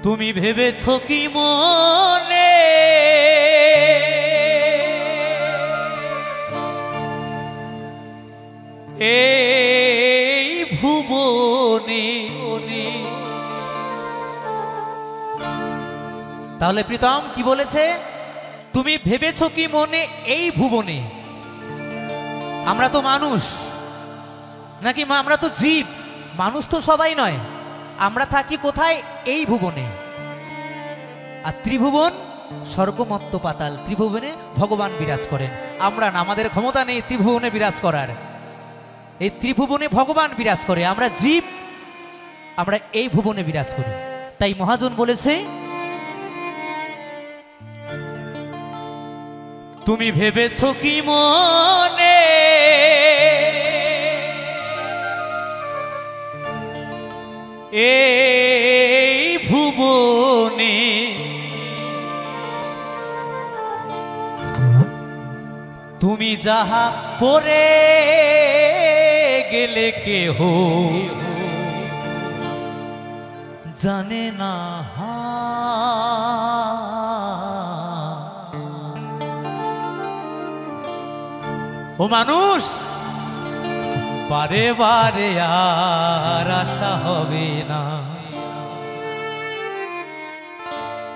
তুমি ভেবেছো কি মনে এই ভুবনে। তাহলে প্রীতম কি বলেছে? তুমি ভেবেছো কি মনে এই ভুবনে। আমরা তো মানুষ নাকি? আমরা তো জীব, মানুষ তো সবাই নয়। আমরা থাকি কোথায়? এই ভুবনে। আর ত্রিভুবন স্বর্গ মর্ত্য পাতাল, ত্রিভুবনে ভগবান বিরাজ করেন। আমরা না, আমাদের ক্ষমতা নেই ত্রিভুবনে বিরাজ করার। এই ত্রিভুবনে ভগবান বিরাজ করে, আমরা জীব, আমরা এই ভুবনে বিরাজ করি। তাই মহাজন বলেছে তুমি ভেবেছো কি মনে এই ভুবনে। তুমি যাহা করে গেলে কেহ জানে না। ও মানুষ, বারে বারে আর আশা হবে না।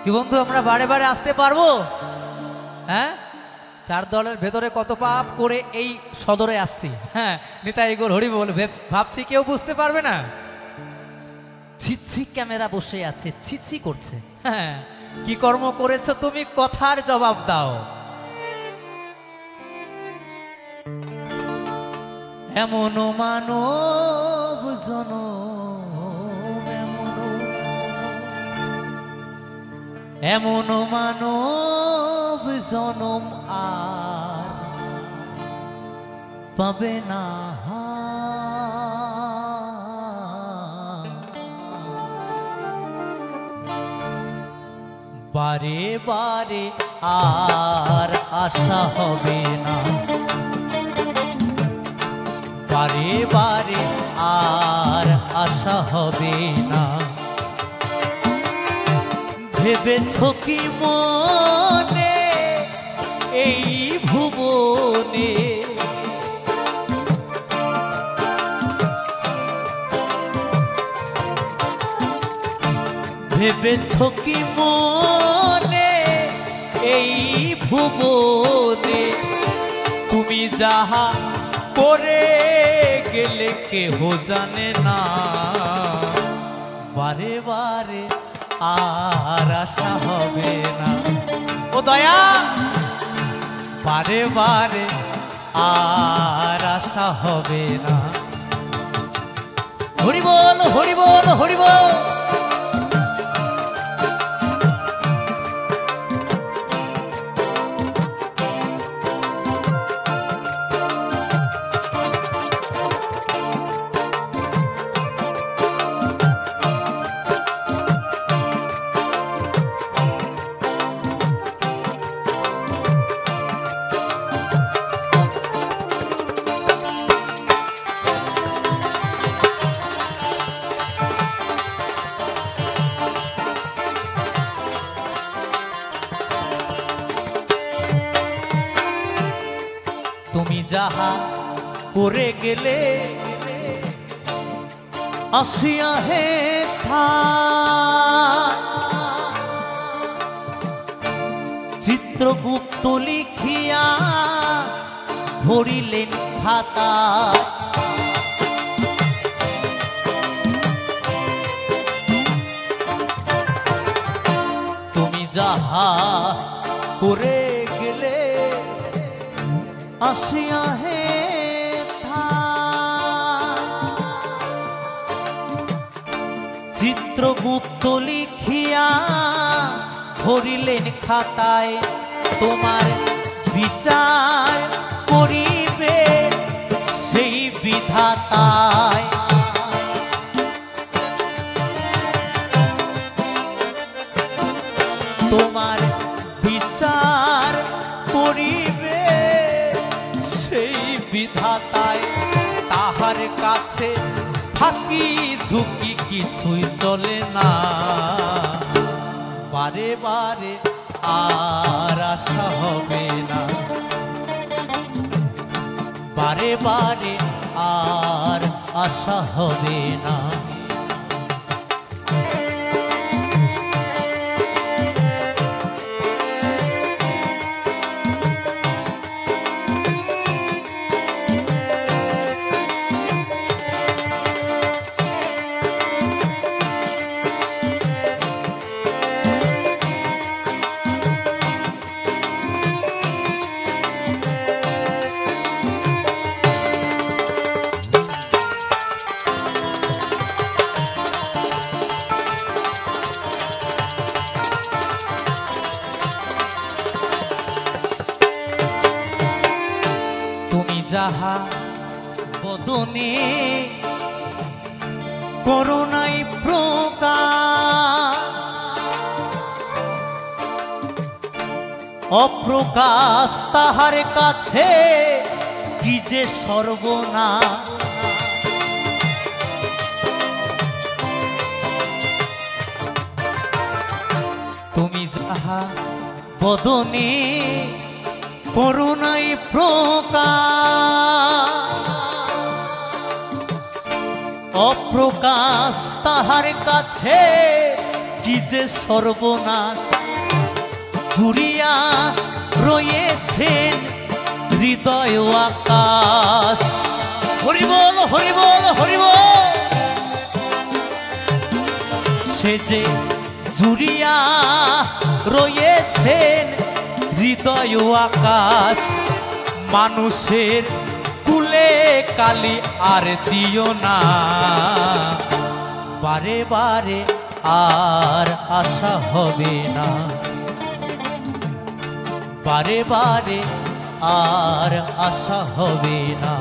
কি বন্ধু, আমরা বারে বারে আসতে পারবো? হ্যাঁ, চার দলের ভেতরে কত পাপ করে এই সদরে আসছি। হ্যাঁ, নিতাই গৌর হরি বল। ভাবছি কেউ বুঝতে পারবে না। ছিচ্ছি ক্যামেরা বসে আছে, ছিচ্ছি করছে। হ্যাঁ, কি কর্ম করেছো তুমি, কথার জবাব দাও। এমন মানব জনম, এমন মানব জনম আর পাবে না। বারে বারে আর আশা হবে না, বারে বারে আর আশা হবে না। ভেবেছো কি মনে এই ভুবনে ভেবেছো কি মনে এই ভুবনে। তুমি যাহা করে গেলে কেহ জানে না। বারে বারে আর আশা হবে না। ও দয়া, বারে বারে আর আশা হবে না। হরি বল, হরি বল, হরি বল। তুমি যাহা করে গেলে আসিয়া হে চিত্রগুপ্ত লিখিয়া ভরিলেন খাতা। তুমি যাহা করে গেলে আসিয়া হে চিত্রগুপ্ত লিখিয়া ভরিলেন খাতায়। তোমার বিচার করিবে সেই বিধাতায়। তোমার বিচার করিবে সেই বিধাতায়। তাহার কাছে ফাঁকি ঝুঁকি কিছুই চলে না। বারে আর আশা হবে না, বারে বারে আর আশা হবে না। তুমি যাহা বদনে করুণাই প্রকাশ, অপ্রকাশ তাহার কাছে কি যে সর্বনাশ। তুমি যাহা বদনে করুণাই প্রকাশ, অপ্রকাশ তাহার কাছে কি যে সর্বনাশ। জুড়িয়া রয়েছেন হৃদয় আকাশ। হরিবল হরিবল হরিবল। সে যে জুড়িয়া রয়েছেন হৃদয় আকাশ, মানুষের কুলে কালি আর দিও না, বারে বারে আর আশা হবে না, বারে বারে আর আশা হবে না।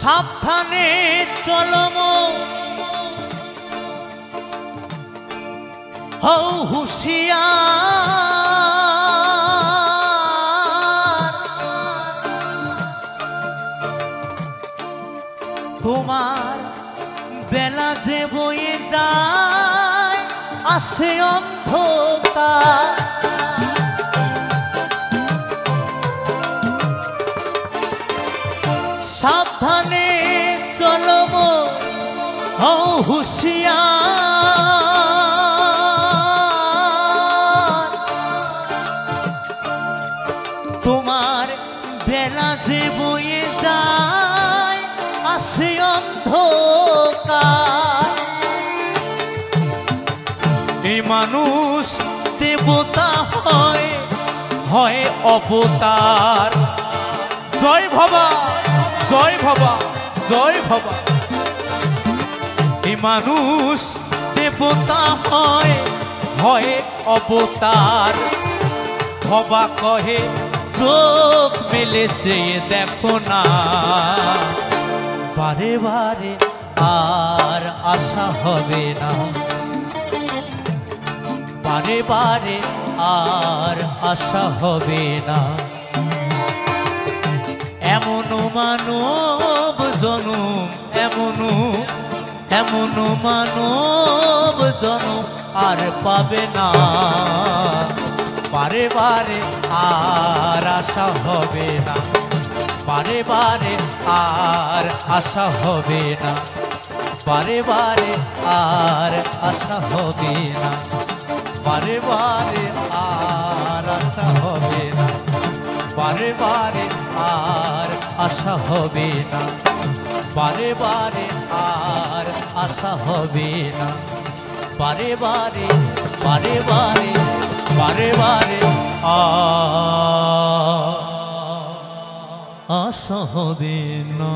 সাবধানে চলম হও হুঁশিয়ার, তোমার বেলা যে বয়ে যায় আসে অন্ধকার। সাবধানে চলব হও হুঁশিয়ার, তোমার বেলা যে বয়ে যায় আসে অন্ধকার। এই মানুষ দেবতা হয় হয় অবতার। জয় ভবা জয় ভবা জয় ভবা। এই মানুষ দেবতা হয় হয় অবতার। ভবা কহে চোখ মেলে চেয়ে দেখো না, বারে বারে আর আশা হবে না, বারে বারে আর আশা হবে না। এমন মানব জনম এমন মানব জনম আর পাবে না, বারে বারে আর আশা হবে না, বারে বারে আর আশা হবে না, বারে বারে আর আশা হবে না, বারে বারে আর আশা হবে না, বারে বারে আর আশা হবে না, বারে বারে আর আশা হবে না, বারে বারে বারে বারে বারে বারে আশা হবে না।